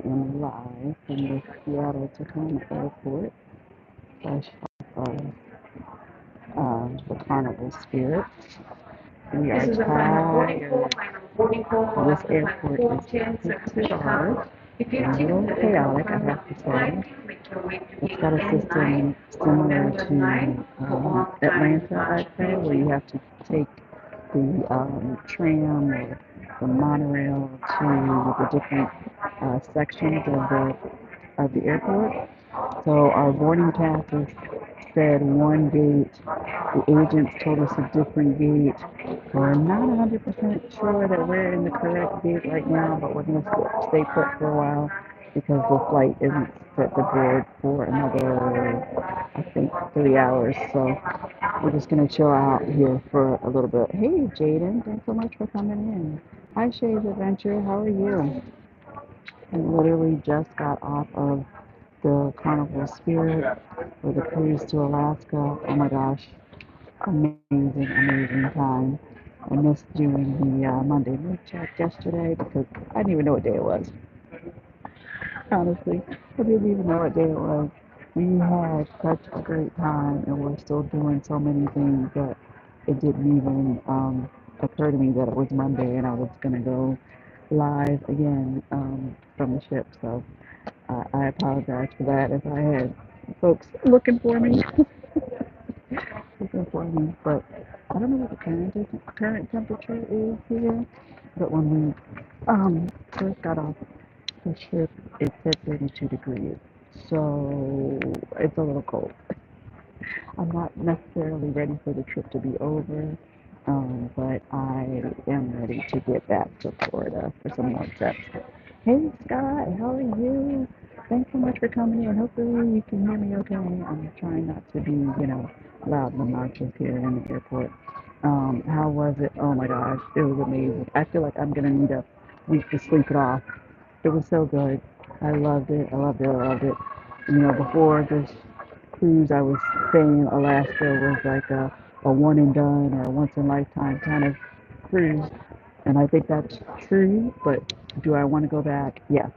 am live from the Seattle-Tacoma Airport slash the Carnival Spirit. We This are is a final boarding call. tired. Final boarding call for This Alaska Flight airport is 410, service to pretty Chicago. large, If you a ticket little the chaotic, I aircraft have to flight, say. make your way to It's gate got a N9 system or similar number 9 to for on-time Atlanta, I'd say, thank where you you. have to take the tram or the monorail to the different sections of the airport. So our boarding passes said one gate. The agents told us a different gate. We're not 100% sure that we're in the correct gate right now, but we're going to stay put for a while because the flight isn't set to board for another, I think, 3 hours. So we're just going to chill out here for a little bit. Hey, Jaden, thanks so much for coming in. Hi, Shay's Adventure. How are you? I literally just got off of the Carnival Spirit or the cruise to Alaska. Oh my gosh, amazing, amazing time. I missed doing the Monday mood check yesterday because I didn't even know what day it was. Honestly, I didn't even know what day it was. We had such a great time and we're still doing so many things that it didn't even occur to me that it was Monday and I was going to go live again from the ship. So I apologize for that if I had folks looking for me, looking for me. But I don't know what the current temperature is here. But when we first got off the ship, it said 32 degrees. So it's a little cold. I'm not necessarily ready for the trip to be over, but I am ready to get back to Florida for some more trips. Hey Scott, how are you? Thanks so much for coming in. Hopefully you can hear me okay. I'm trying not to be, loud and obnoxious here in the airport. How was it? Oh my gosh, it was amazing. I feel like I'm gonna need a week to sleep it off. It was so good. I loved it. I loved it. I loved it. Before this cruise, I was saying Alaska was like a one and done or a once in a lifetime kind of cruise. And I think that's true, but do I want to go back? Yeah.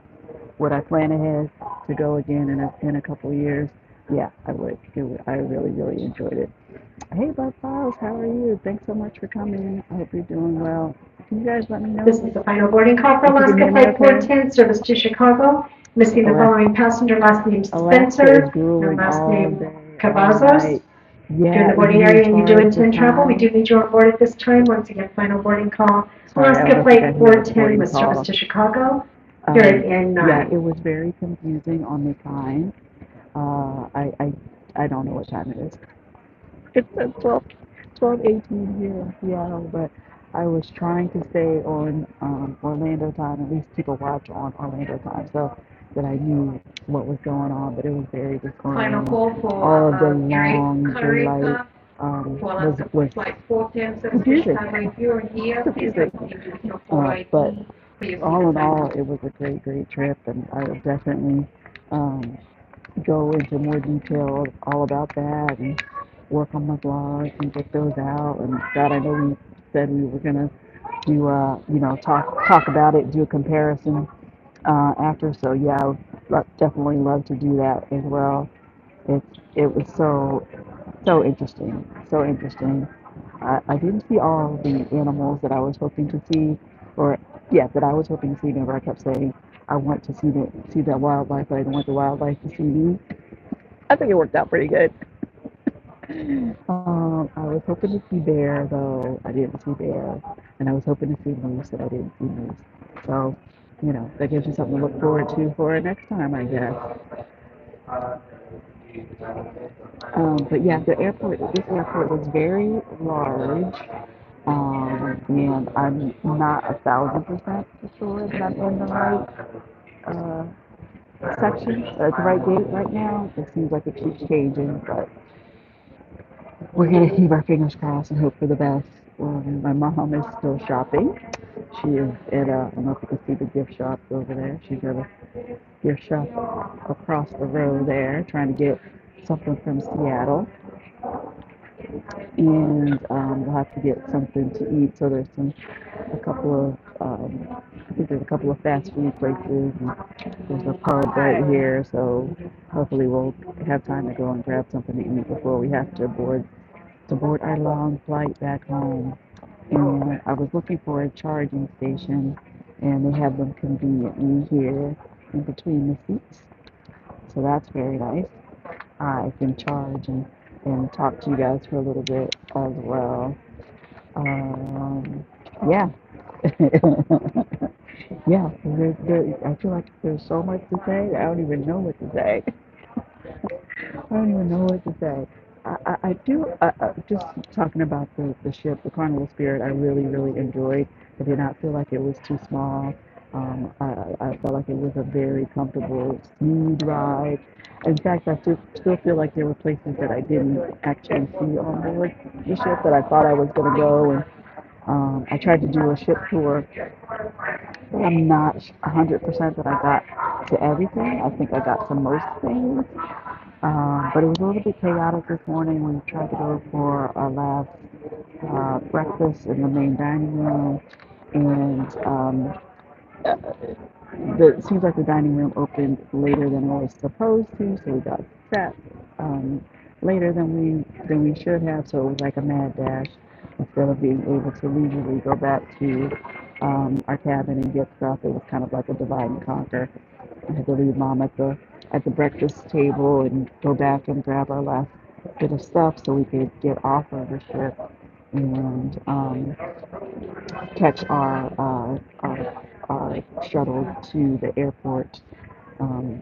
Would I plan ahead to go again in a couple of years? Yeah, I would. I really, really enjoyed it. Hey, Bud Files, how are you? Thanks so much for coming. I hope you're doing well. Can you guys let me This know is the final boarding call for if you can Alaska hear me Flight okay? 410, service to Chicago. Missing the following passenger, last name Alaska is Spencer and grueling last all name day, all Cavazos. night. If you're in Yeah, the boarding even area as and you far do as the intend travel, we time. do need you on board at this time. Once again, final boarding call. Sorry, I Alaska don't think I Flight hear the 410 boarding with service call. to Chicago. You're at Um, yeah, it N9. was very confusing on the time. Uh, I, I, I don't know what time it is. It says 12:18 here in Seattle, but I was trying to stay on Orlando time, at least keep a watch on Orlando time, so that I knew what was going on. But it was very Final disorienting. call for All of the Gary long daylight Carica for was Alaska was Flight 410, service to confusing, Chicago. If you're here, please confusing. have your photo But ID for your seat all in all, assignment. it was a great, great trip, and I will definitely um, go into more detail all about that and work on my blogs and get those out. And God, I know we said we were gonna do, talk about it, do a comparison after. So yeah, I would definitely love to do that as well. It was so interesting, so interesting. I didn't see all the animals that I was hoping to see, or yeah, that I was hoping to see. Remember, I kept saying I want to see that wildlife, but I don't want the wildlife to see me. I think it worked out pretty good. I was hoping to see bear, though I didn't see bear, and I was hoping to see moose, and I didn't see moose. So, that gives you something to look forward to for next time, I guess. But yeah, this airport was very large, and I'm not 1,000% sure that I'm in the right uh, section, at the right gate right now. It seems like it keeps changing, but we're gonna keep our fingers crossed and hope for the best. My mom is still shopping. She is at I don't know if you can see the gift shops over there. She's at a gift shop across the road there, trying to get something from Seattle. And we'll have to get something to eat. So there's a couple of there's a couple of fast food places, and there's a pub right here, so hopefully we'll have time to go and grab something to eat before we have to board our long flight back home. And I was looking for a charging station, and they have them conveniently here in between the seats, so that's very nice. I can charge and talk to you guys for a little bit as well. Um, yeah. Yeah, I feel like there's so much to say. I don't even know what to say. I don't even know what to say. I do, just talking about the ship, the Carnival Spirit, I really, really enjoyed. I did not feel like it was too small. I felt like it was a very comfortable, smooth ride. In fact, I still feel like there were places that I didn't actually see on board the ship that I thought I was going to go. And I tried to do a ship tour, but I'm not 100% that I got to everything. I think I got to most things. But it was a little bit chaotic this morning. We tried to go for our last breakfast in the main dining room, and it seems like the dining room opened later than it was supposed to, so we got set um, later than we should have. So it was like a mad dash instead of being able to leisurely go back to our cabin and get stuff. It was kind of like a divide and conquer. I had to leave mom at the breakfast table and go back and grab our last bit of stuff so we could get off of the ship and catch our shuttle to the airport,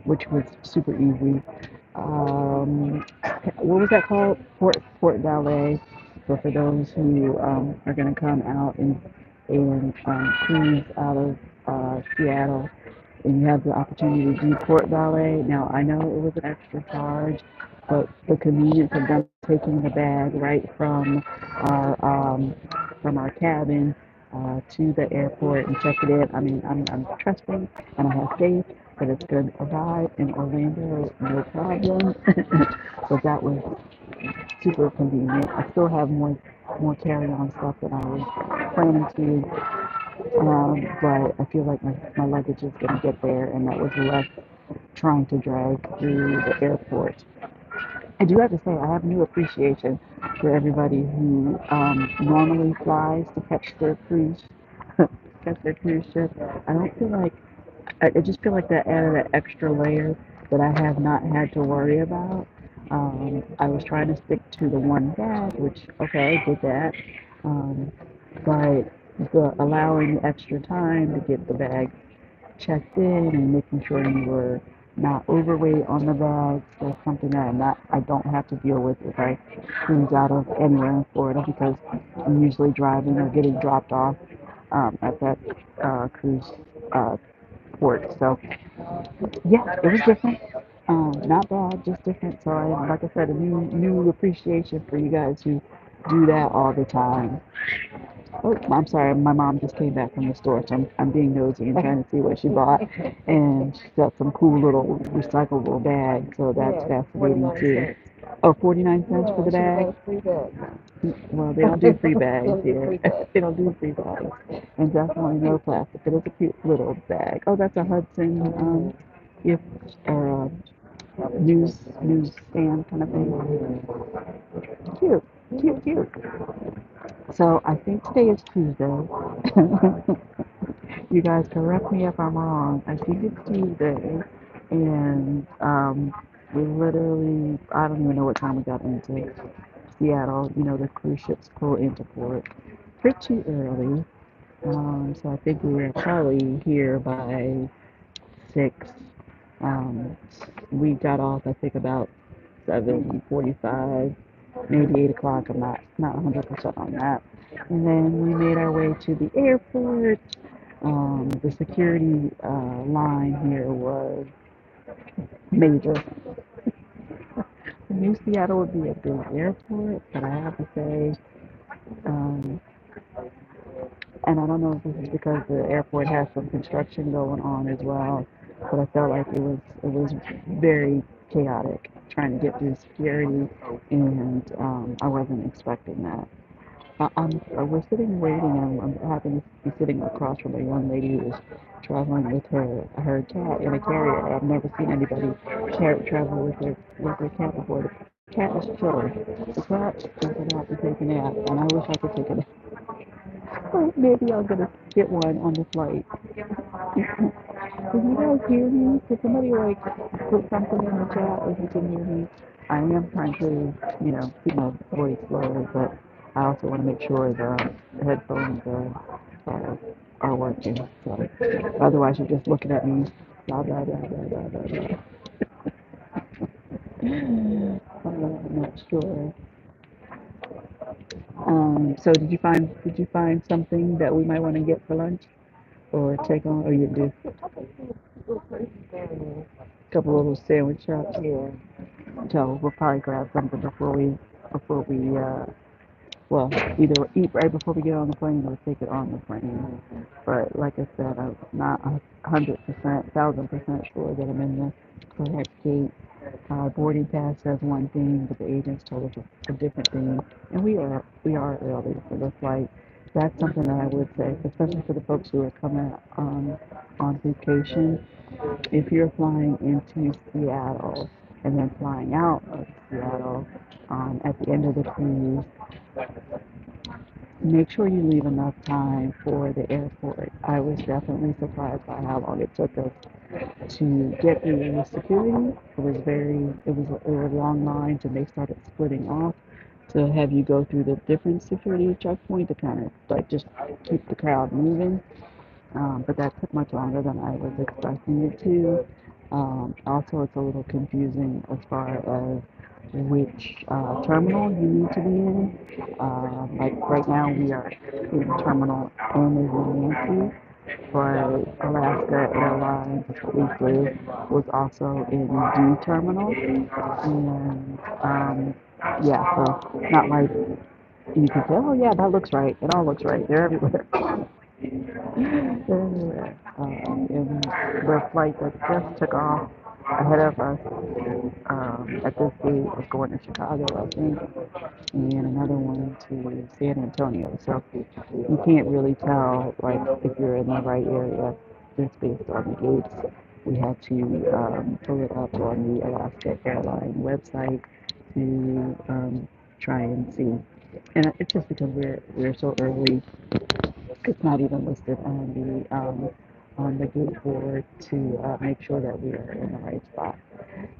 which was super easy. What was that called? Port Ballet. So for those who are going to come out and cruise out of Seattle, and you have the opportunity to do Port Ballet. Now I know it was an extra charge, but the convenience of them taking the bag right our um, from our cabin to the airport and check it in. I mean, I'm trusting and I have faith that it's going to arrive in Orlando, no problem. But that was super convenient. I still have more carry-on stuff that I was planning to, but I feel like my luggage is going to get there, and that was less trying to drag through the airport. I do have to say, I have new appreciation for everybody who normally flies to catch their cruise ship. I don't feel like I just feel like that added an extra layer that I have not had to worry about. I was trying to stick to the one bag, which okay, I did that, um, but allowing the extra time to get the bag checked in and making sure you were not overweight on the bags. That's something that I don't have to deal with if I cruise out of anywhere in Florida because I'm usually driving or getting dropped off at that cruise uh, port. So yeah, it was different. Not bad, just different. So like I said, a new appreciation for you guys who do that all the time. Oh, I'm sorry. My mom just came back from the store, so I'm being nosy and trying to see what she bought. And she's got some cool little recyclable bags, so that's fascinating too. Oh, 49 cents for the bag? Well, they don't do free bags here. They don't do free bags. And definitely no plastic. But it's a cute little bag. Oh, that's a Hudson gift or news stand kind of thing. Cute, cute, cute. So I think today is Tuesday. You guys correct me if I'm wrong. I think it's Tuesday, and we literally, I don't even know what time we got into Seattle. You know, the cruise ships pull into port pretty early. So I think we were probably here by 6. Um, we got off, I think, about 7:45, maybe 8 o'clock. I'm not 100% on that. And then we made our way to the airport. The security line here was major. New Seattle would be a big airport, but I have to say, um, and I don't know if this is because the airport has some construction going on as well, but I felt like it was very chaotic trying to get through security, and I wasn't expecting that. we're sitting waiting, and I'm happen to be sitting across from a young lady who is traveling with her cat in a carrier. I've never seen anybody travel with their cat before. The cat is chilling. The cat is about to take a nap, and I wish I could take a nap. But maybe I'm gonna get one on the flight. Can you guys hear me? Could somebody like put something in the chat if you can hear me? I am trying to, keep my voice low, but I also want to make sure the headphones are working. So otherwise, you're just looking at me, blah blah blah blah blah blah blah. I'm not sure. So did you find something that we might want to get for lunch or take on, or you do a couple of little sandwich shops? Yeah. So we'll probably grab something before we well, either eat right before we get on the plane or take it on the plane. But like I said, I'm not 100%, 1000% sure that I'm in the correct gate. Boarding pass says one thing, but the agents told us a different thing, and we are early for the flight. That's something that I would say, especially for the folks who are coming on vacation. If you're flying into Seattle and then flying out of Seattle at the end of the cruise, make sure you leave enough time for the airport. I was definitely surprised by how long it took us to get through the security. It was long lines, and they started splitting off to have you go through the different security checkpoint to kind of like just keep the crowd moving. But that took much longer than I was expecting it to. Also, it's a little confusing as far as which terminal you need to be in. Like right now, we are in Terminal N as in Nancy, but Alaska Airlines, which we flew, was also in D Terminal. And yeah, so not like you can say, oh yeah, that looks right. It all looks right. They're everywhere. They're everywhere. And the flight that just took off ahead of us at this gate was going to Chicago, I think, and another one to San Antonio. So you can't really tell like if you're in the right area just based on the gates. We had to pull it up on the Alaska Airline website to try and see. And it's just because we're so early, it's not even listed on the gate board to make sure that we are in the right spot.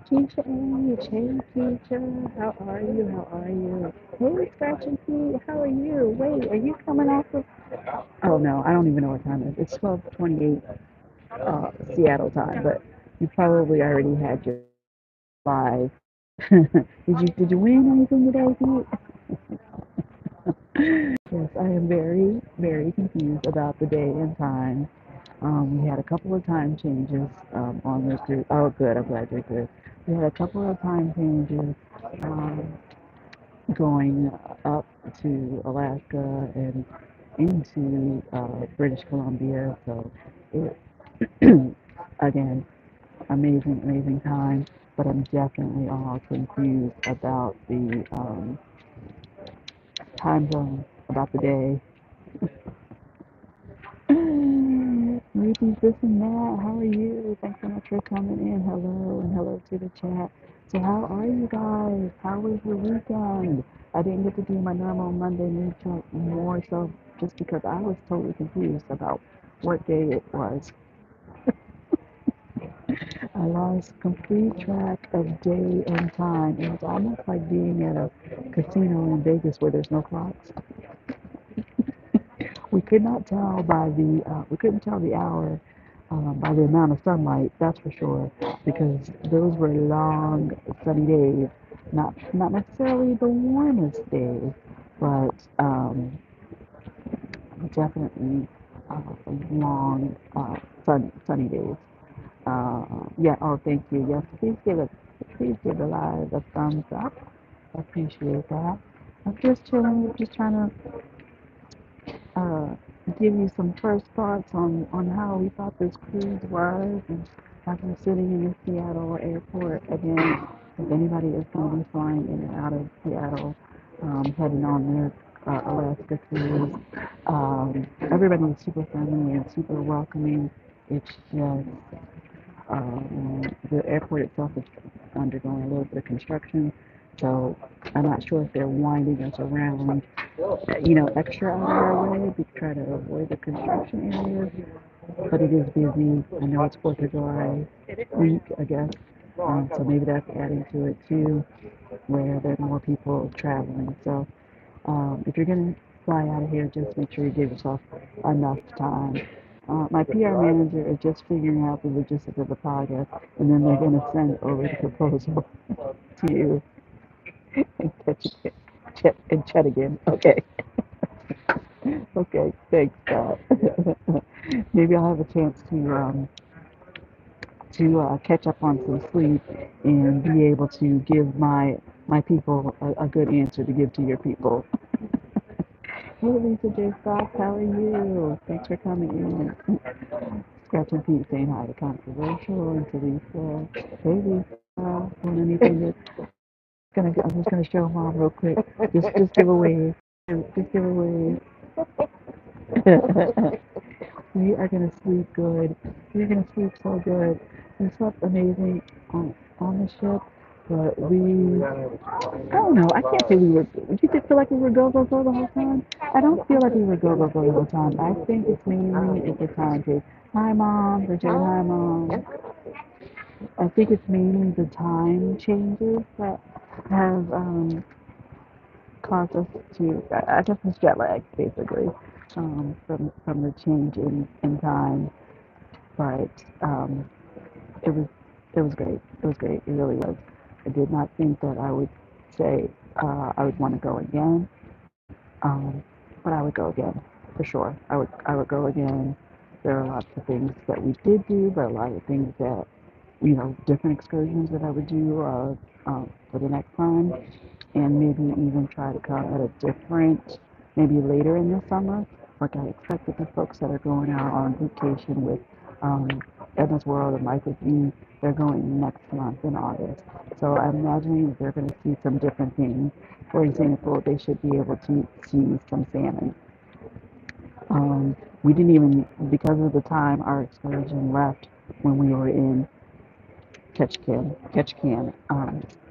Keisha H, hey Keisha, how are you? How are you? Hey Scratchy Feet, how are you? Wait, are you coming off of? Oh no, I don't even know what time it is. It's 12:28 Seattle time, but you probably already had your live. did you win anything today, Pete? Yes, I am very, very confused about the day and time. We had a couple of time changes on this group. Oh, good. I'm glad you're good. We had a couple of time changes um, going up to Alaska and into British Columbia. So, it, again, amazing, amazing time. But I'm definitely all confused about the time zone, about the day. Ruthie's this and that. How are you? Thanks so much for coming in. Hello and hello to the chat. So how are you guys? How was your weekend? I didn't get to do my normal Monday news check more so just because I was totally confused about what day it was. I lost complete track of day and time. It was almost like being at a casino in Vegas where there's no clocks. We couldn't tell the hour by the amount of sunlight, that's for sure, because those were long sunny days. Not necessarily the warmest days, but definitely uh, long sunny days. Yeah. Oh, thank you. Yes. Please give the live a thumbs up. I appreciate that. I'm just chilling, just trying to uh, give you some first thoughts on how we thought this cruise was, and as we're sitting in the Seattle airport again, if anybody is going to be flying in and out of Seattle, heading on their Alaska cruise. Everybody was super friendly and super welcoming. It's just the airport itself is undergoing a little bit of construction, so I'm not sure if they're winding us around, extra out of our way to try to avoid the construction areas. But it is busy. I know it's 4th of July week, I guess. So maybe that's adding to it too, where there are more people traveling. So if you're going to fly out of here, just make sure you give yourself enough time. My PR manager is just figuring out the logistics of the podcast, and then they're going to send over the proposal to you and chat again. Okay. Okay. Thanks, Scott. Maybe I'll have a chance to catch up on some sleep and be able to give my people a good answer to give to your people. Hey, Lisa J. Fox, how are you? Thanks for coming in. Scratch and Pete saying hi to Controversial and to Lisa. Hey, Lisa, doing anything good? I'm just gonna show Mom real quick. Just give a wave. Just give a wave. We are gonna sleep good. We're gonna sleep so good. We slept amazing on the ship, but I don't know. I can't say we were. You did feel like we were go go go the whole time. I don't feel like we were go go go the whole time. I think it's mainly at the time. Hi, Mom. Virginia, hi, Mom. I think it's mainly the time changes that have caused us to. I guess it's jet lag, basically, from the change in time. But it was it was great. It was great. It really was. I did not think that I would say I would want to go again, um, but I would go again for sure. I would go again. There are lots of things that we did do, but a lot of things that different excursions that I would do for the next time, and maybe even try to come at a different, maybe later in the summer. Like I expected the folks that are going out on vacation with um, Edna's World and Life with Me, they're going next month in August. So I'm imagining that they're going to see some different things. For example, they should be able to see some salmon. We didn't even, because of the time our excursion left when we were in Ketchikan.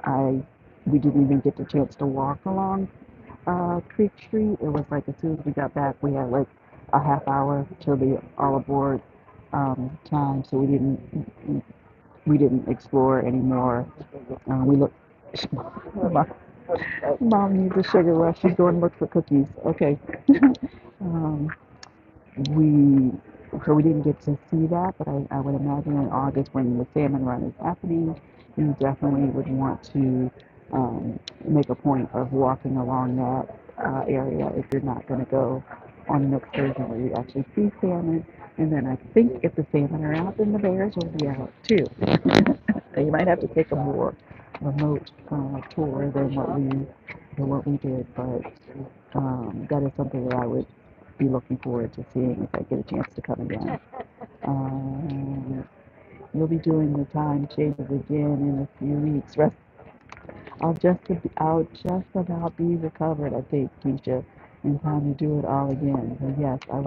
I we didn't even get the chance to walk along Creek Street. It was like as soon as we got back, we had like a half hour till the all aboard time, so we didn't explore anymore. We looked. Mom, Mom needs a sugar rush. She's going to look for cookies. Okay. um, we so we didn't get to see that, but I would imagine in August when the salmon run is happening, you definitely would want to make a point of walking along that area if you're not going to go on an excursion where you actually see salmon. And then I think if the salmon are out, then the bears will be out too. So you might have to take a more remote tour than what we did, but that is something that I would be looking forward to seeing if I get a chance to come again. Um, you'll be doing the time changes again in a few weeks. I'll just about be recovered, I think, Keisha, in time to do it all again. So yes, I'll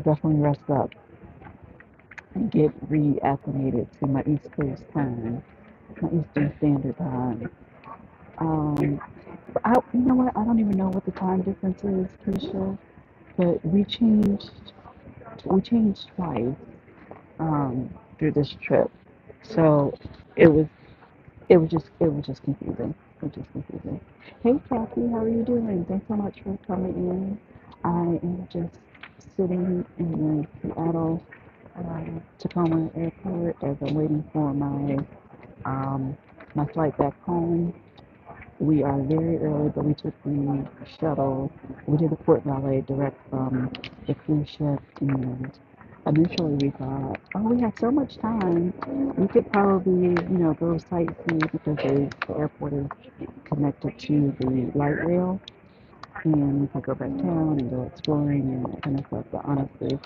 definitely rest up and get reacclimated to my East Coast time, my Eastern Standard Time. Um, you know what? I don't even know what the time difference is, Keisha, but we changed twice through this trip. So it was it was just confusing. It was just confusing. Hey Kathy, how are you doing? Thanks so much for coming in. I am just sitting in the Seattle Tacoma Airport as I'm waiting for um, my flight back home. We are very early, but we took the shuttle. We did the Port Valet direct from the cruise ship, and initially we thought, oh, we have so much time. We could probably, go sightsee because the airport is connected to the light rail, and we could go back down and go exploring and that kind of stuff. But honestly,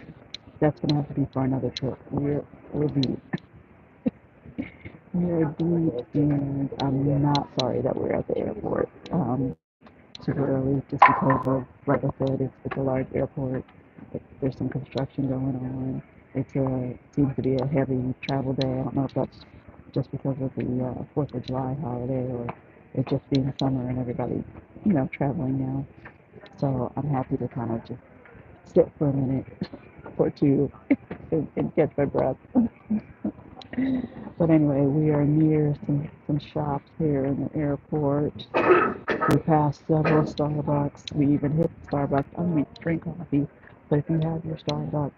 that's gonna have to be for another trip. We're beat. We are beat, and I'm not sorry that we're at the airport. too early just because of, like I said, it's a large airport. There's some construction going on. Seems to be a heavy travel day. I don't know if that's just because of the 4th of July holiday or it just being summer and everybody, traveling now. So I'm happy to kind of just sit for a minute or two and catch my breath. But anyway, we are near some shops here in the airport. We passed several Starbucks. We even hit Starbucks. I don't even drink coffee, but if you have your Starbucks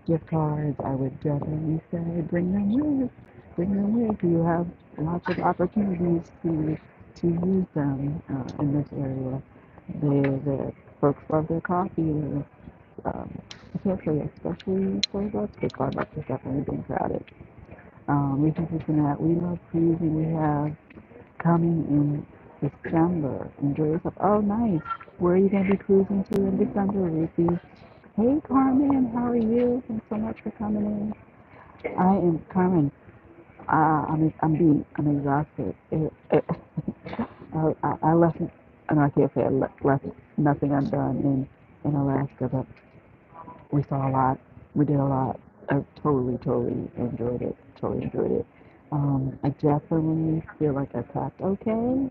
gift cards, I would definitely say bring them with. Bring them with. You have lots of opportunities to use them in this area. The folks love their coffee. Especially Starbucks, but Starbucks is definitely being crowded. Recently, that we love cruising. We have coming in December. Enjoy yourself. Oh, nice. Where are you going to be cruising to in December, Ruthie? Hey, Carmen. How are you? Thanks so much for coming in. I am Carmen. I'm exhausted. I left. No, I can't say left nothing undone in Alaska, but we saw a lot. We did a lot. I totally enjoyed it. Totally enjoyed it. I definitely feel like I packed okay.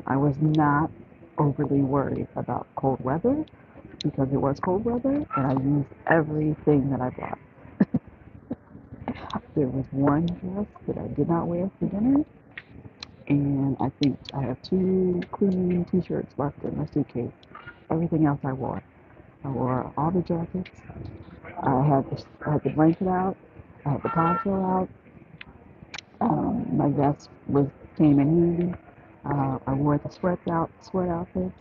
I was not overly worried about cold weather because it was cold weather, and I used everything that I brought. There was one dress that I did not wear for dinner, and I think I have two clean t-shirts left in my suitcase. Everything else I wore. I wore all the jackets. I had the blanket out. I had the poncho out. My vest came in handy. I wore the sweat outfits,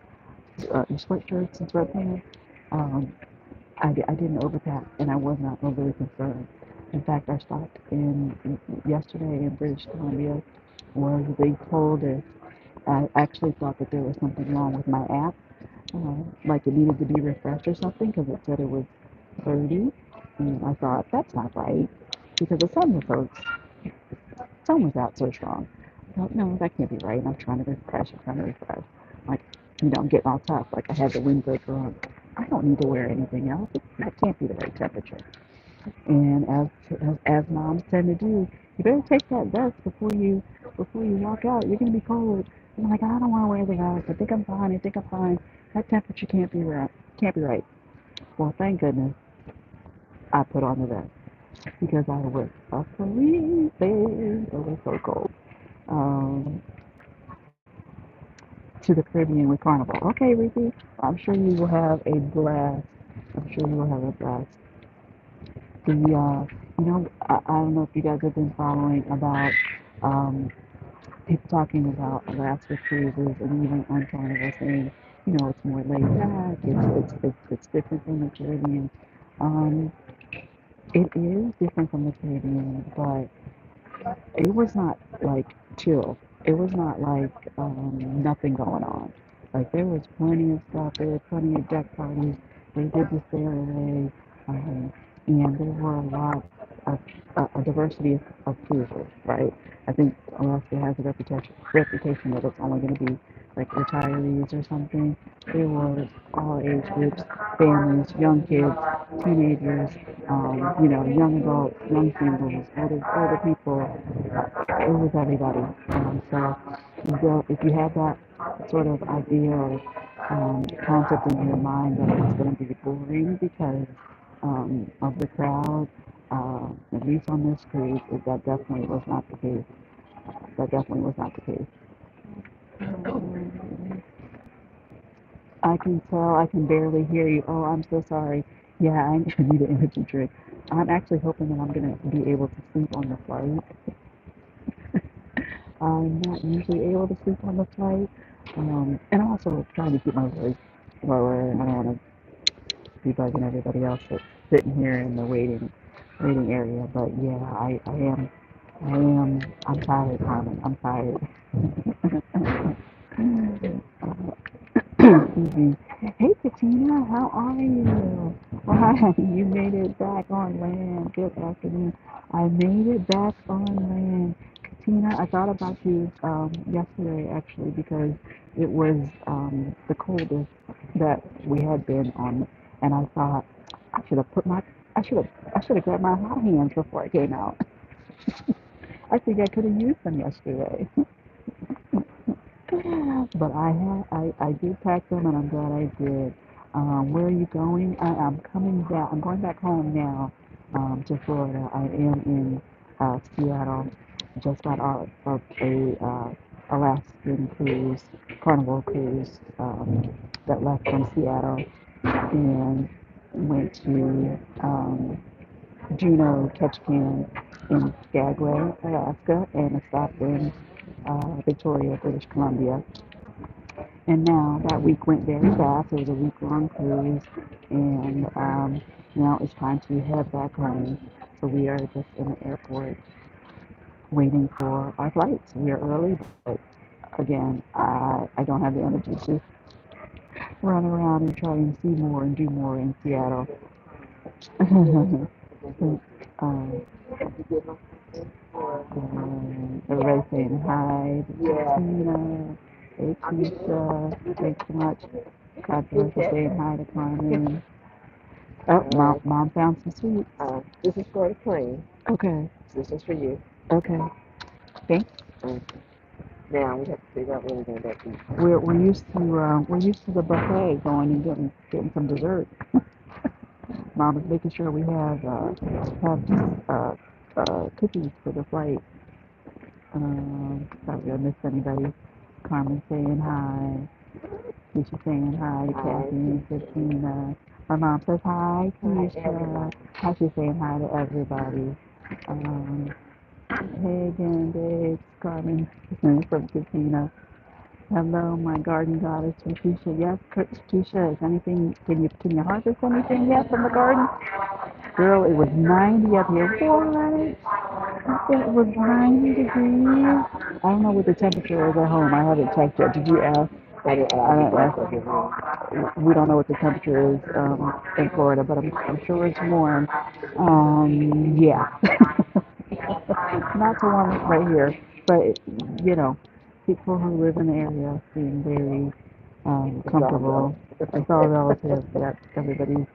sweatshirts and sweatpants. Um, I didn't overpack, and I was not overly concerned. In fact, I stopped in yesterday in British Columbia, where they told us I actually thought that there was something wrong with my app, like it needed to be refreshed or something, because it said it was 30, and I thought that's not right because sun was out so strong. I thought, no, that can't be right. And I'm trying to refresh. I'm trying to refresh. Like, I'm getting all tough. Like I had the windbreaker on. I don't need to wear anything else. That can't be the right temperature. And as moms tend to do, you better take that vest before you walk out. You're gonna be cold. I'm like, I don't want to wear the vest. I think I'm fine. I think I'm fine. That temperature can't be right. Can't be right. Well, thank goodness I put on the vest because I was freezing. It was so cold. Um, to the Caribbean with Carnival. Okay, Ruthie, I'm sure you will have a blast. I'm sure you will have a blast. I don't know if you guys have been following about um, people talking about Alaska cruises and even on Carnival saying, it's more laid back. It's different from the Caribbean. Um, it is different from the Caribbean, but it was not like chill. It was not like nothing going on. Like there was plenty of stuff. There were plenty of deck parties. They did the sail and there were a lot of a diversity of cruisers. Right. I think Alaska has a reputation that it's only going to be like retirees or something. There was all age groups, families, young kids, teenagers, young adults, young singles, older people. It was everybody. If you have that sort of idea or concept in your mind that it's going to be boring because of the crowd, at least on this cruise, that definitely was not the case. That definitely was not the case. I can tell. I can barely hear you. Oh, I'm so sorry. Yeah, I need an energy drink. I'm actually hoping that I'm going to be able to sleep on the flight. I'm not usually able to sleep on the flight. And I'm also trying to keep my voice lower, and I don't want to be bugging everybody else that's sitting here in the waiting area. But yeah, I'm tired, Carmen. I'm tired. Excuse me. Hey, Katina, how are you? Why, you made it back on land. Good afternoon. I made it back on land. Tina, I thought about you yesterday actually because it was the coldest that we had been on, and I thought I should have put my I should have I should have grabbed my hot hands before I came out. I think I could have used them yesterday, but I did pack them, and I'm glad I did. Where are you going? I'm coming back. I'm going back home now to Florida. I am in Seattle. Just got off of a Alaskan cruise, Carnival cruise that left from Seattle and went to Juneau Ketchikan in Skagway, Alaska, and a stop in Victoria, British Columbia. And now that week went very fast. It was a week-long cruise, and now it's time to head back home. So we are just in the airport waiting for our flights. We are early, but again, I don't have the energy to run around and try and see more and do more in Seattle. um, Everybody saying hi to Tina. Hey, Keisha. Thanks so much. God bless for saying hi to Carmen. Oh, mom found some sweets. This is for the plane. Okay. This is for you. Okay. Thanks. Now we have to figure out where we're going to eat. We're used to the buffet going and getting some dessert. Mom is making sure we have cookies for the flight. Probably I missed anybody. Carmen saying hi. Keisha saying hi. Kathy and Christina. My mom says hi, Keisha. Hi, she's saying hi to everybody. Um, hey again, babes. Carmen from Christina. Hello, my garden goddess from Keisha. Yes, Keisha, is anything, can you harvest anything yet from the garden? Girl, it was 90 up here. What? It was 90 degrees. I don't know what the temperature is at home. I haven't checked yet. Did you ask? I didn't I don't ask. ask. We don't know what the temperature is in Florida, but I'm sure it's warm. Yeah. Not so warm right here, but you know, people who live in the area seem very comfortable. I saw relatives that everybody,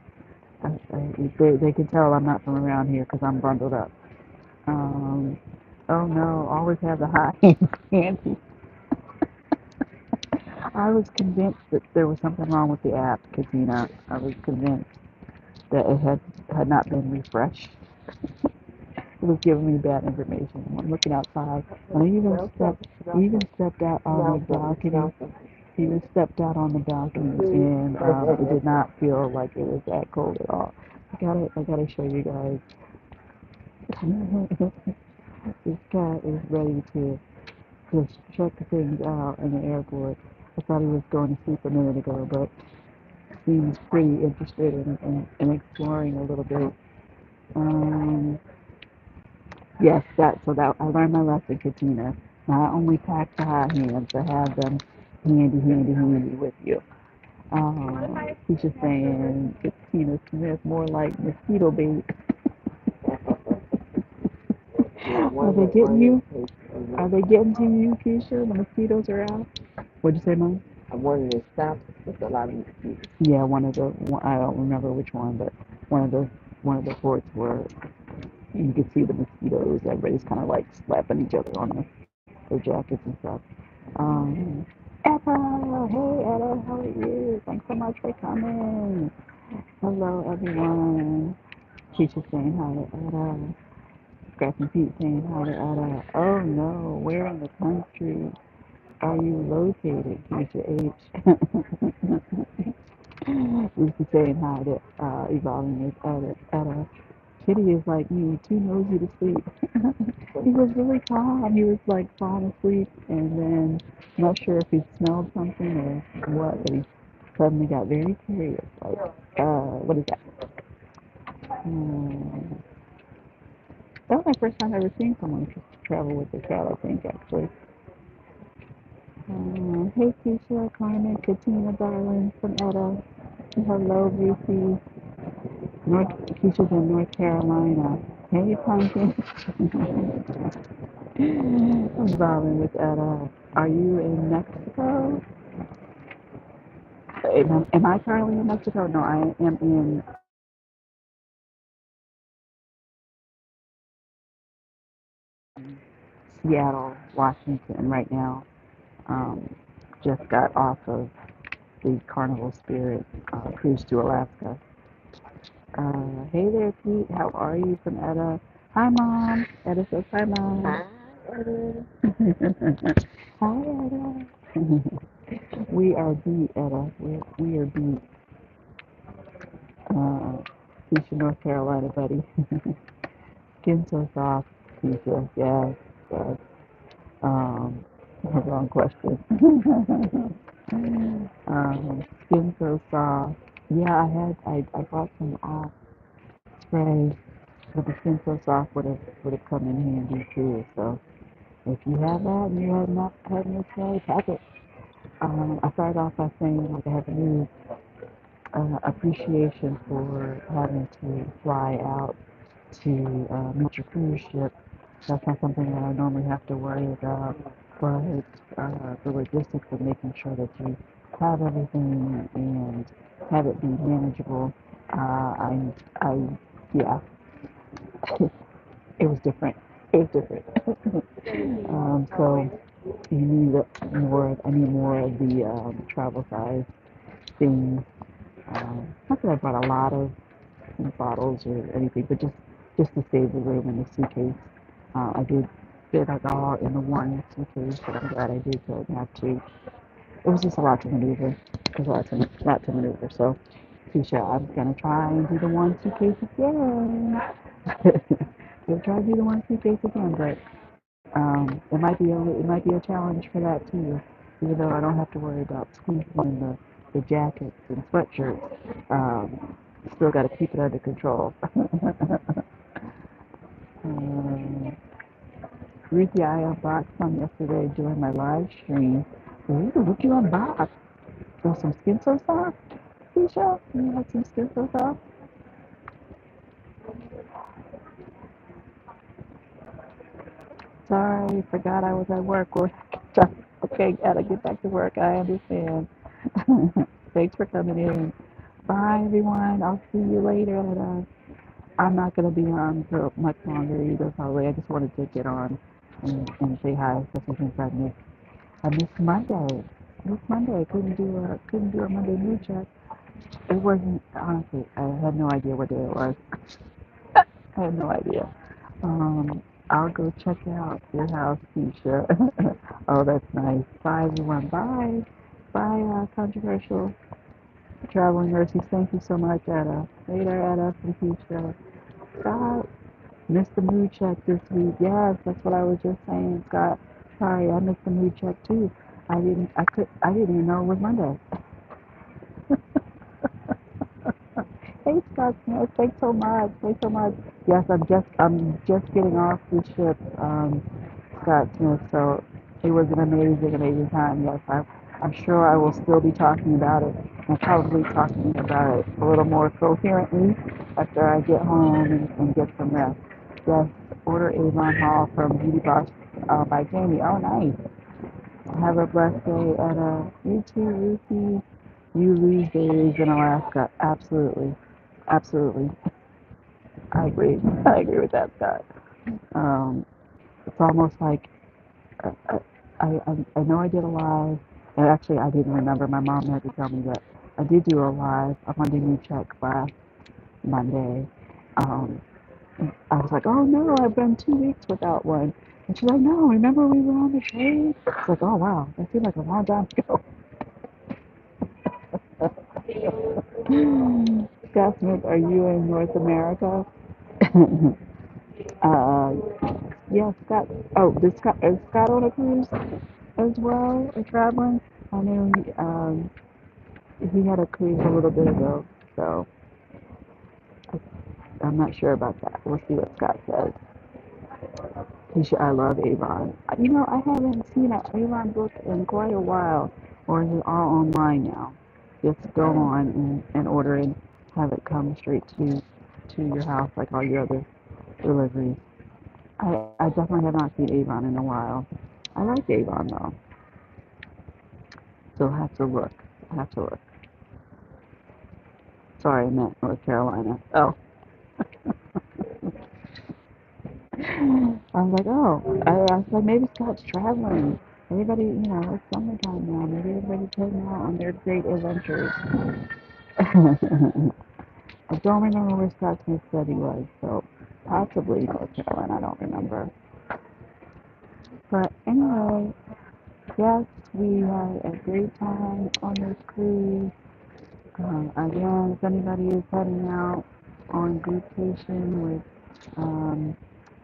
they can tell I'm not from around here because I'm bundled up. Um, oh no, always have the hot hands handy. I was convinced that there was something wrong with the app, Katina. I was convinced that it had not been refreshed. It was giving me bad information. I'm looking outside, and I even stepped out on the balcony. Even stepped out on the balcony, and it did not feel like it was that cold at all. I gotta show you guys. This cat is ready to just check things out in the airport. I thought he was going to sleep a minute ago, but seems pretty interested in exploring a little bit. Um, yes, that I learned my lesson, Katina. Not only pack the hot hands, but have them handy with you. He's just saying Katina Smith more like mosquito bait. Are they getting you? Are they getting to you, Keisha? The mosquitoes are out. What'd you say, Mom? One in the south with a lot of mosquitoes. Yeah, I don't remember which one, but one of the one of the ports where you could see the mosquitoes. Everybody's kind of like slapping each other on their jackets and stuff. Um, Etta, hey Etta, how are you? Thanks so much for coming. Hello everyone. Keisha saying hi to Etta. Scratching feet saying hi to Etta. Oh no, where in the country are you located, Keisha H? Lucy saying hi to Evolving with Etta. Kitty is like me, too nosy to sleep. He was really calm. He was like falling asleep, and then I'm not sure if he smelled something or what, but he suddenly got very curious. Like, what is that? Um, that was my first time ever seeing someone travel with a cat, I think, actually. Hey, Keisha, Carmen, Katina, darling, from Etta. Hello, Lucy. Keisha's in North Carolina. Hey, Pumpkin. I'm vibing with Etta. Are you in Mexico? Am I currently in Mexico? No, I am in Seattle, Washington right now. Um, just got off of the Carnival Spirit cruise to Alaska. Hey there, Pete. How are you from Etta? Hi, Mom. Etta says hi, Mom. Hi, Etta. Hi, Etta. We are beat, Etta. We are beat. Keisha, North Carolina, buddy. Skin so soft, Keisha. Yes, yes. Um, wrong question. Skin so soft. Yeah, I bought some spray, but the skin so soft would have come in handy too. So if you have that and you have not had no spray, pack it. I started off by saying like I have a new appreciation for having to fly out to meet your cruise ship. That's not something that I normally have to worry about, but the logistics of making sure that you have everything and have it be manageable. I, yeah, it was different. It was different. So you need more. I need more of the travel size things. Not that I brought a lot of bottles or anything, but just to save the room in the suitcase. I did fit it all in the one suitcase, but I'm glad I did so I didn't have to. It was just a lot to maneuver. It was a lot to maneuver. So, Keisha, I'm gonna try and do the one suitcase again. We'll try to do the one suitcase again, but it might be a challenge for that too. Even though I don't have to worry about squeezing in the jackets and sweatshirts, still got to keep it under control. um, Ruthie, I unboxed some yesterday during my live stream. Ooh, what you unboxed? So some skin so soft, Keisha? You had some skin so soft? Sorry, forgot I was at work. Okay, gotta get back to work. I understand. Thanks for coming in. Bye, everyone. I'll see you later. I'm not going to be on for much longer either, probably. I just wanted to get on and say hi, especially since I missed Monday. Missed Monday. Couldn't do a Monday mood check. It wasn't, honestly, I had no idea what day it was. I had no idea. I'll go check out your house, Keisha. Oh, that's nice. Bye, everyone. Bye. Bye, controversial traveling nurses. Thank you so much, Etta. Later, Etta from Keisha. Scott, missed the mood check this week. Yes, that's what I was just saying, Scott. Sorry, I missed the mood check too. I didn't even know it was Monday. Hey, Scott Smith, thanks so much. Thanks so much. Yes, I'm just getting off the ship, Scott Smith. So it was an amazing, amazing time. Yes, I'm sure I will still be talking about it and probably talking about it a little more coherently after I get home and get some rest. Yes, order Avon Hall from Beauty Boss by Jamie. Oh, nice. Have a blessed day, and you too, Ruthie. You lose days in Alaska. Absolutely. Absolutely. I agree. I agree with that, Scott. Um, it's almost like uh, uh, I know I did a live, and actually I didn't remember. My mom had to tell me that I did do a live, a Monday New Check last Monday. Um, I was like, oh no, I've been 2 weeks without one. And she's like, no, remember we were on the train? It's like, oh wow, that seemed like a long time ago. Scott Smith, are you in North America? uh, yeah, Scott. Oh, is Scott on a cruise as well, or traveling? I know he had a cruise a little bit ago, so I'm not sure about that. We'll see what Scott says. I love Avon. I haven't seen an Avon book in quite a while, or is it all online now? Just go on and order and have it come straight to your house like all your other deliveries. I definitely have not seen Avon in a while. I like Avon though. So have to look. Have to look. Sorry, I meant North Carolina. Oh, I was like, oh, I said maybe Scott's traveling. Everybody, it's summertime now. Maybe everybody's heading out on their great adventures. I don't remember where Scott Smith said he was, so possibly North Carolina. I don't remember. But anyway, yes, we had a great time on this cruise. Again, if anybody is heading out on vacation with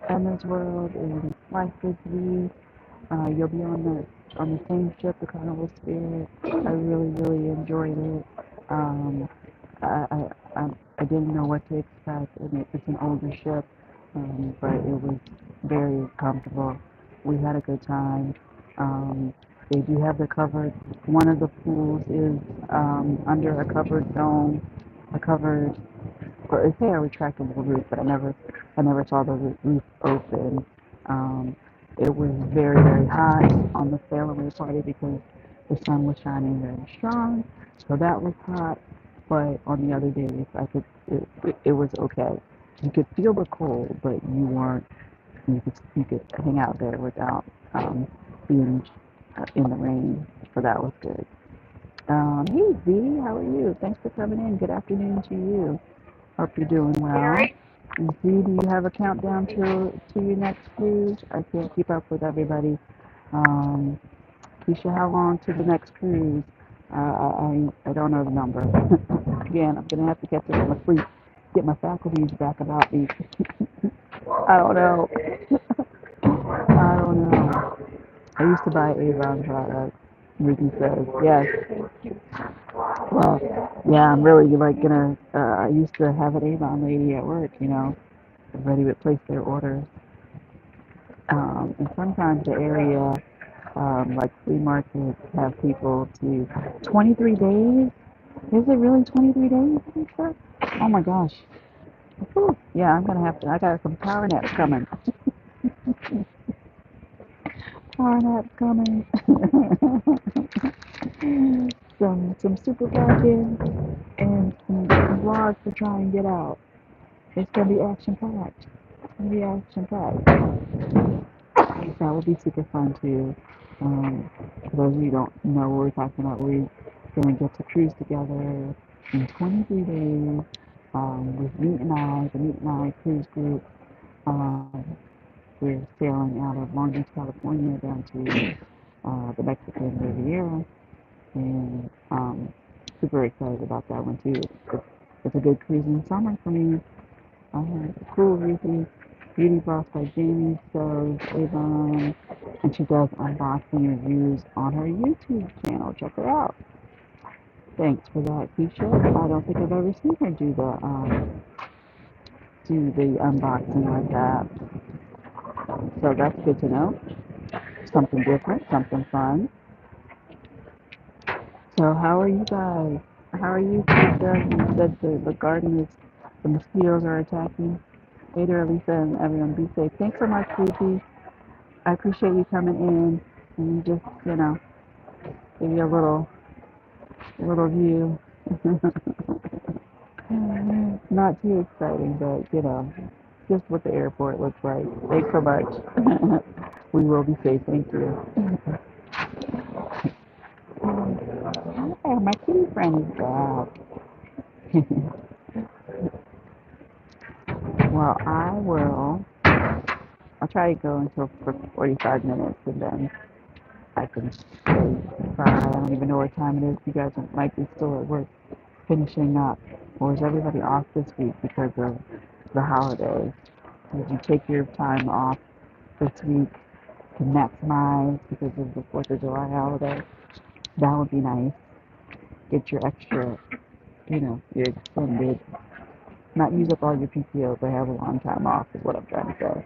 Emma's World and Life Frisbee, you'll be on the same ship, the Carnival Spirit. I really, really enjoyed it. Um, I didn't know what to expect, and it's an older ship, but it was very comfortable. We had a good time. Um, they do have the covered. One of the pools is under a covered dome, a covered or it's a retractable roof, but I never saw the roof open. Um, it was very, very hot on the sail away party because the sun was shining very strong, so that was hot. But on the other days, it was okay. You could feel the cold, but you weren't. You could hang out there without being in the rain, so that was good. Hey Z, how are you? Thanks for coming in. Good afternoon to you. Hope you're doing well. And Z, do you have a countdown to your next cruise? I can't keep up with everybody. Um, Keisha, how long to the next cruise? I don't know the number. Again, I'm gonna have to catch up on my sleep, get my faculties back about me. I don't know. I don't know. I used to buy Avon products. Ricky says yes. Well, yeah, I'm really like gonna. I used to have an Avon lady at work. Everybody would place their orders. And sometimes the area, like flea markets, have people to 23 days. Is it really 23 days, Lisa? Oh my gosh. Whew. Yeah, I'm gonna have to. I got some power naps coming. Power naps coming. some super packing and some vlogs to try and get out. It's gonna be action packed. It's gonna be action packed. That would be super fun too. For those of you who don't know what we're talking about, we're going to get to cruise together in 23 days with the Meet and I cruise group. Um, we're sailing out of Long Beach, California down to the Mexican Riviera, and super excited about that one too. It's a good cruising summer for me. Cool Ruthie, Beauty Boss by Jamie Stowe, Avon, and she does unboxing reviews on her YouTube channel. Check her out. Thanks for that, Keisha. I don't think I've ever seen her do the unboxing like that. So that's good to know. Something different, something fun. So how are you guys? How are you, Keisha? You said the garden is the mosquitoes are attacking. Later, Alisa, and everyone be safe. Thanks so much, Ruthie. I appreciate you coming in and just, give you a little view. Not too exciting, but just what the airport looks like. Thanks so much. We will be safe. Thank you. Hi, my kitty friend is back. Well, I'll try to go until for 45 minutes and then I can say bye. I don't even know what time it is. You guys might be still at work finishing up. Or is everybody off this week because of the holidays? Did you take your time off this week to maximize because of the 4th of July holiday? That would be nice. Get your extra, your extended, not use up all your PTO, but have a long time off is what I'm trying to say.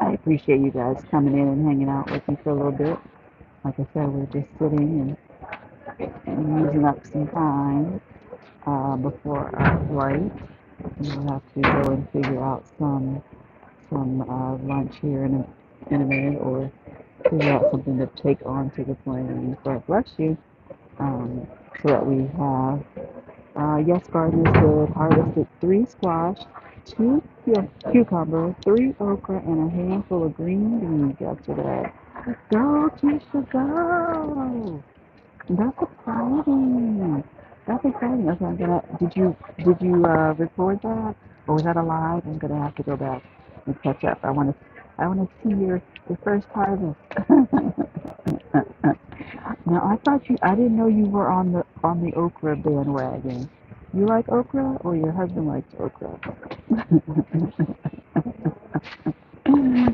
I appreciate you guys coming in and hanging out with me for a little bit. Like I said, we're just sitting and using up some time. before our flight. And we'll have to go and figure out some lunch here in a minute, or figure out something to take onto the plane. But bless you. So that we have, yes, garden is good. Harvested 3 squash, 2 cucumber, 3 okra, and a handful of green beans yesterday. Go, Keisha, go! That's exciting. That's exciting. Okay, did you record that, or was that a live? I'm gonna have to go back and catch up. I wanna see your first harvest. Now I didn't know you were on the okra bandwagon. You like okra, or your husband likes okra?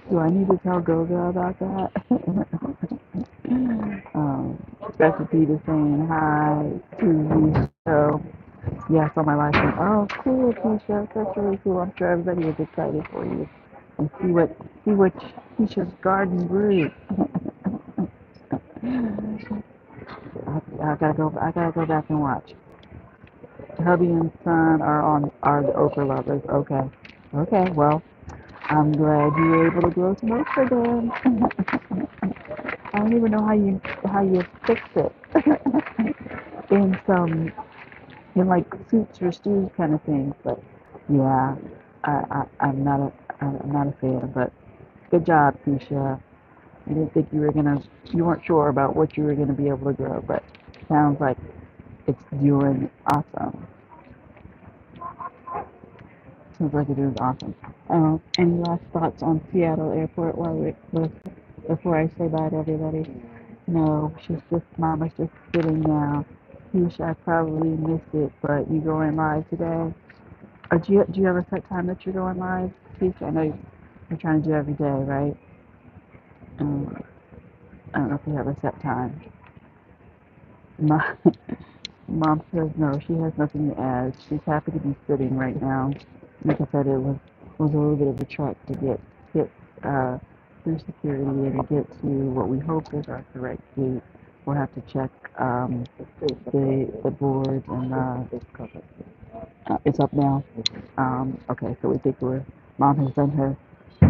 Do I need to tell Goga about that? Special Peter saying hi to the show. Yes, on my live stream. Oh, cool, Keisha. That's really cool. I'm sure everybody is excited for you and see what Keisha's garden grew. I gotta go back and watch. Hubby and son are the okra lovers. Okay. Okay, well, I'm glad you were able to grow some okra then. I don't even know how you fix it in some in like soups or stews kind of things, but yeah, I'm not a fan. But good job, Keisha. You didn't think you weren't sure about what you were gonna be able to grow, but sounds like it's doing awesome. Seems like it is awesome. Any last thoughts on Seattle Airport before I say bye to everybody? No, Mama's just sitting now. Keisha, I probably missed it, but you going live today? Or do you have a set time that you're going live, Keisha? I know you're trying to do every day, right? Um, I don't know if you have a set time. My, Mom says no, she has nothing to add. She's happy to be sitting right now. Like I said, it was a little bit of a trek to get through security and to get to what we hope is our correct gate. We'll have to check the boards and it's up now. Okay, so we think Mom has done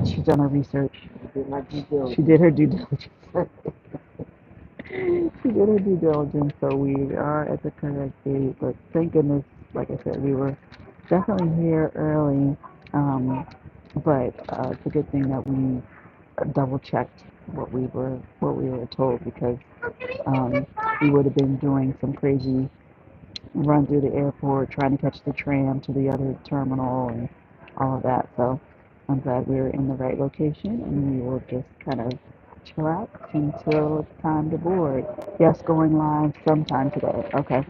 she's done her research. She did her due diligence. She did her due diligence, so we are at the correct date. But thank goodness, like I said, we were definitely here early. Um, but it's a good thing that we double checked what we were told, because um, we would have been doing some crazy run through the airport, trying to catch the tram to the other terminal and all of that. So I'm glad we were in the right location, and we will just kind of chillax until it's time to board. Yes, going live sometime today. Okay.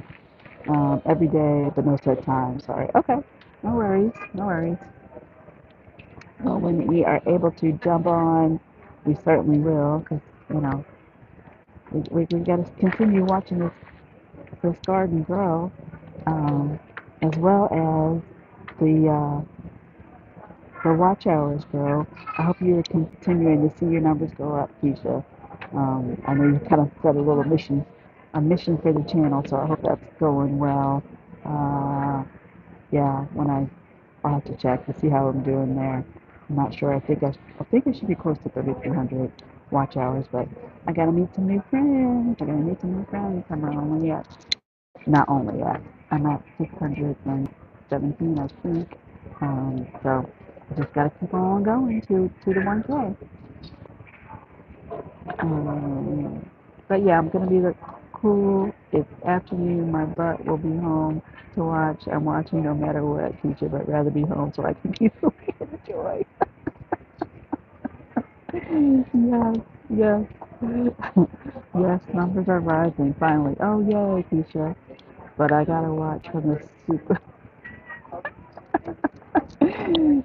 Every day, but no set time. Sorry. Okay. No worries. No worries. Well, when we are able to jump on, we certainly will, because, you know, we got to continue watching this garden grow, um, as well as the watch hours grow. I hope you're continuing to see your numbers go up, Keisha. I know you kind of set a mission for the channel, so I hope that's going well. Uh, yeah, I'll have to check to see how I'm doing there. I'm not sure. I think I should be close to 3,300 watch hours, but I gotta meet some new friends. I gotta meet some new friends. Not only yet. I'm at 617, I think. So I just gotta keep on going to the 1K. But yeah, I'm gonna be cool. It's afternoon. My butt will be home to watch. I'm watching no matter what, teacher, but rather be home so I can easily enjoy. Yes, yes, yes. Numbers are rising finally. Oh yay, Keisha! But I gotta watch from the super.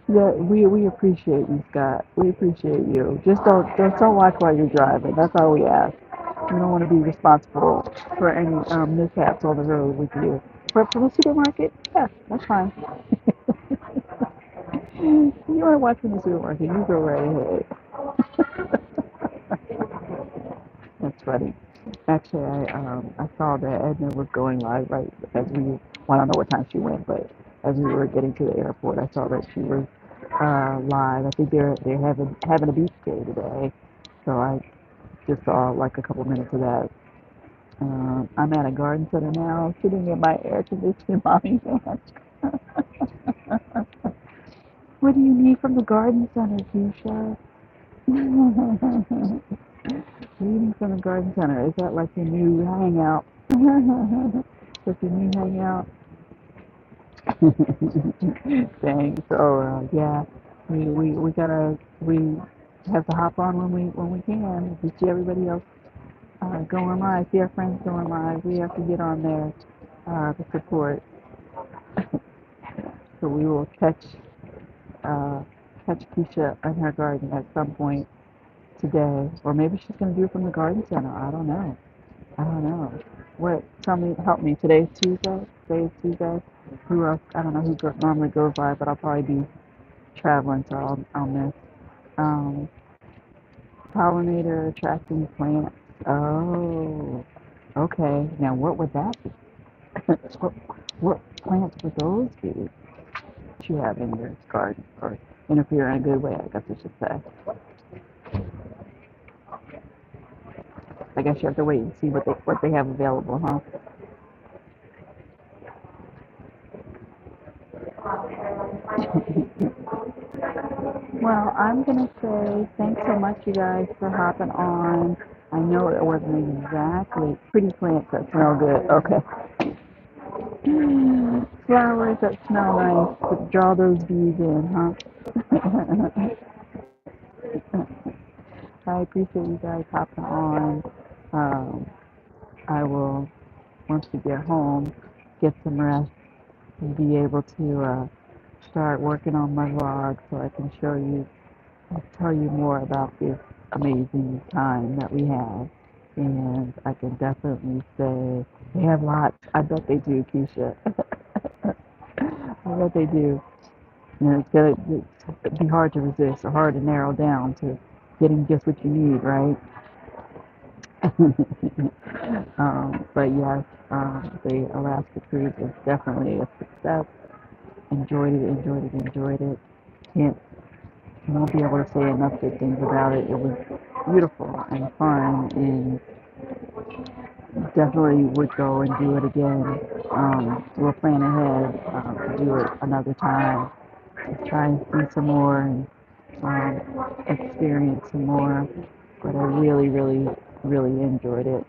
Yeah, we appreciate you, Scott. We appreciate you. Just don't watch while you're driving. That's all we ask. We don't want to be responsible for any mishaps on the road with you. For the supermarket, yeah, that's fine. You want to watch from the supermarket, you go right ahead. That's funny. Actually, I saw that Edna was going live right as we Well, I don't know what time she went, but as we were getting to the airport, I saw that she was live. I think they're having a beach day today, so I just saw like a couple minutes of that. I'm at a garden center now, sitting in my air conditioned mommy van. What do you need from the garden center, Keisha? Reading from the garden center. Is that like your new hangout? That's your new hangout? Dang. So yeah, we have to hop on when we can. We see everybody else going live. See our friends going live. We have to get on there to support. So we will uh, catch Keisha in her garden at some point today, or maybe she's gonna do it from the garden center. I don't know. I don't know. What? Tell me, help me. Today's Tuesday. Today's Tuesday. Who else? I don't know who normally goes live, but I'll probably be traveling, so I'll miss. Um, pollinator attracting plants. Oh, okay. Now what would that be? what, what plants would those be that you have in your garden, or interfere in a good way? I guess I should say. I guess you have to wait and see what they have available, huh? Well, I'm going to say thanks so much, you guys, for hopping on. I know it wasn't exactly pretty plants that smell good. Okay. Flowers that smell nice, but draw those bees in, huh? I appreciate you guys hopping on. Um, I will, once we get home, get some rest and be able to start working on my vlog so I can show you I'll tell you more about this amazing time that we have. And I can definitely say they have lots. I bet they do, Keisha. I bet they do. And it'd be hard to resist or hard to narrow down to getting just what you need, right? But yes, the Alaska cruise was definitely a success. Enjoyed it. Can't won't be able to say enough good things about it. It was beautiful and fun, and definitely would go and do it again. We'll plan ahead to do it another time, to try and see some more and experience some more. But I really enjoyed it.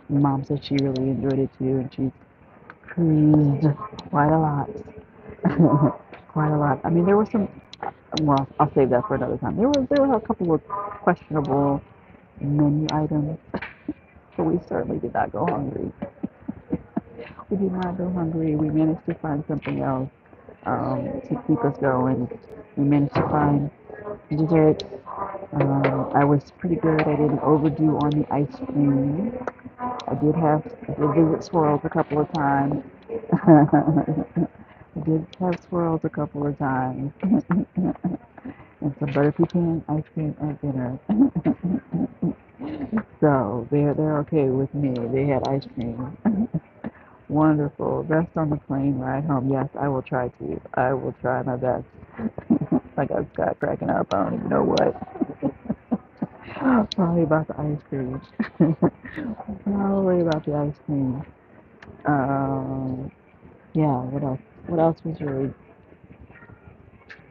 Mom said she really enjoyed it too, and she cruised quite a lot. Quite a lot. I mean, there were some. Well, I'll save that for another time. There were a couple of questionable menu items, but we certainly did not go hungry. We did not go hungry. We managed to find something else to keep us going. We managed to find dessert. I was pretty good. I didn't overdo on the ice cream. I did visit Swirls a couple of times. I did have Swirls a couple of times. And some butter pecan ice cream at dinner. So they're okay with me. They had ice cream. Wonderful. Rest on the plane ride home. Yes, I will try to. I will try my best. I got Scott cracking up. I don't even know what. Probably about the ice cream. Probably about the ice cream. Um, yeah, what else? What else was really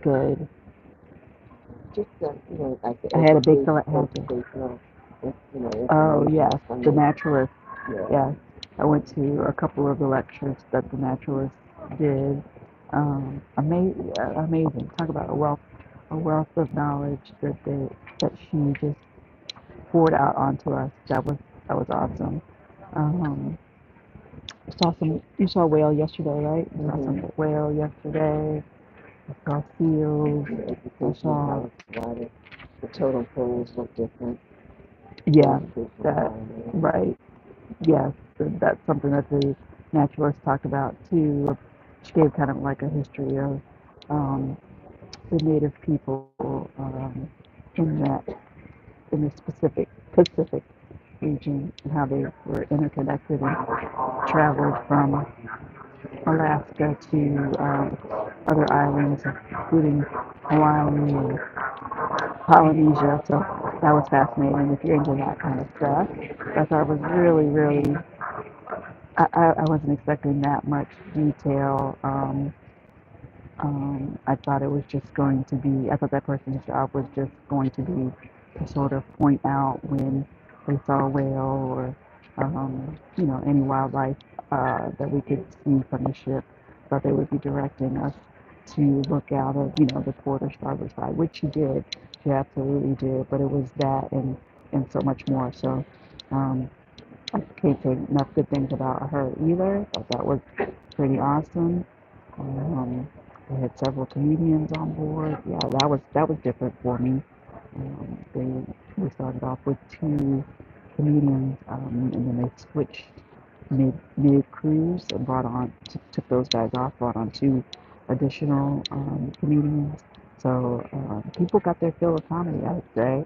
good? Just, like the I had a big educational, Oh, information. yes, the naturalist. Yeah. Yes, I went to a couple of the lectures that the naturalist did. Amazing. Talk about a wealth of knowledge that she just poured out onto us. That was awesome. Um, you saw whale yesterday, right? You saw some whale yesterday. I saw seals. The I educational saw, knowledge, why the totem poles look different. yeah, Different that, environment. right. Yes, that's something that the naturalist talked about too. She gave kind of like a history of um, the native people in the Pacific region and how they were interconnected and traveled from Alaska to other islands, including Hawaii and Polynesia. So that was fascinating if you're into that kind of stuff. I thought it was really, really, I wasn't expecting that much detail. I thought it was just going to be, I thought that person's job was just going to be to sort of point out when they saw a whale or, any wildlife that we could see from the ship. Thought they would be directing us to look out of, the port or starboard side, which she did. She absolutely did. But it was that and so much more. So um, I can't say enough good things about her either. Thought that was pretty awesome. Um, we had several comedians on board. Yeah, that was different for me. We started off with two comedians, and then they switched mid cruise and took those guys off, brought on two additional comedians. So people got their fill of comedy, I would say.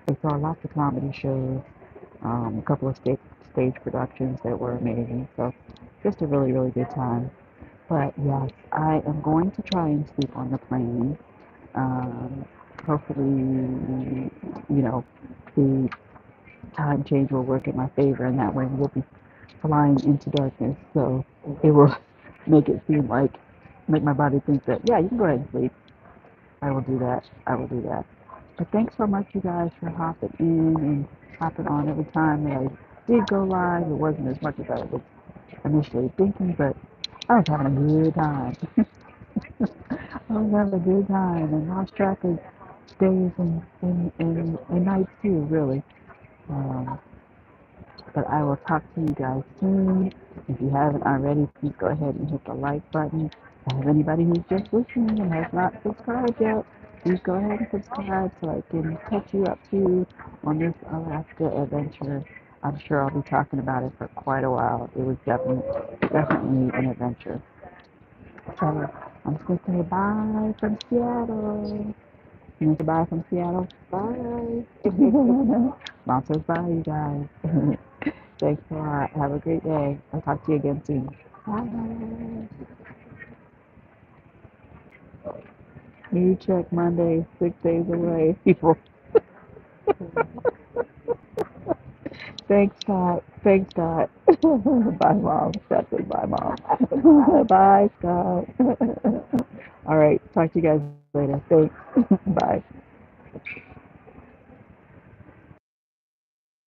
They saw lots of comedy shows, a couple of stage productions that were amazing. So just a really, really good time. But yes, I am going to try and sleep on the plane. Um, Hopefully, you know, the time change will work in my favor, and that way we'll be flying into darkness. So it will make it seem like, make my body think that, yeah, you can go ahead and sleep. I will do that. I will do that. But thanks so much, you guys, for hopping in and hopping on every time that I did go live. It wasn't as much as I was initially thinking, but I was having a good time. I was having a good time and lost track of days and nights too, really. Um, but I will talk to you guys soon. If you haven't already, please go ahead and hit the like button. If I have anybody who's just listening and has not subscribed yet, please go ahead and subscribe so I can catch you up to on this Alaska adventure. I'm sure I'll be talking about it for quite a while. It was definitely an adventure. So I'm just gonna say bye from Seattle. You want to say bye from Seattle? Bye. Mom says bye, you guys. Thanks a lot. Have a great day. I'll talk to you again soon. Bye. New check Monday, 6 days away. People. Thanks, Scott. Thanks, Scott. Bye, Mom. Scott says bye, Mom. Bye, Scott. All right. Talk to you guys later. Thanks. Bye.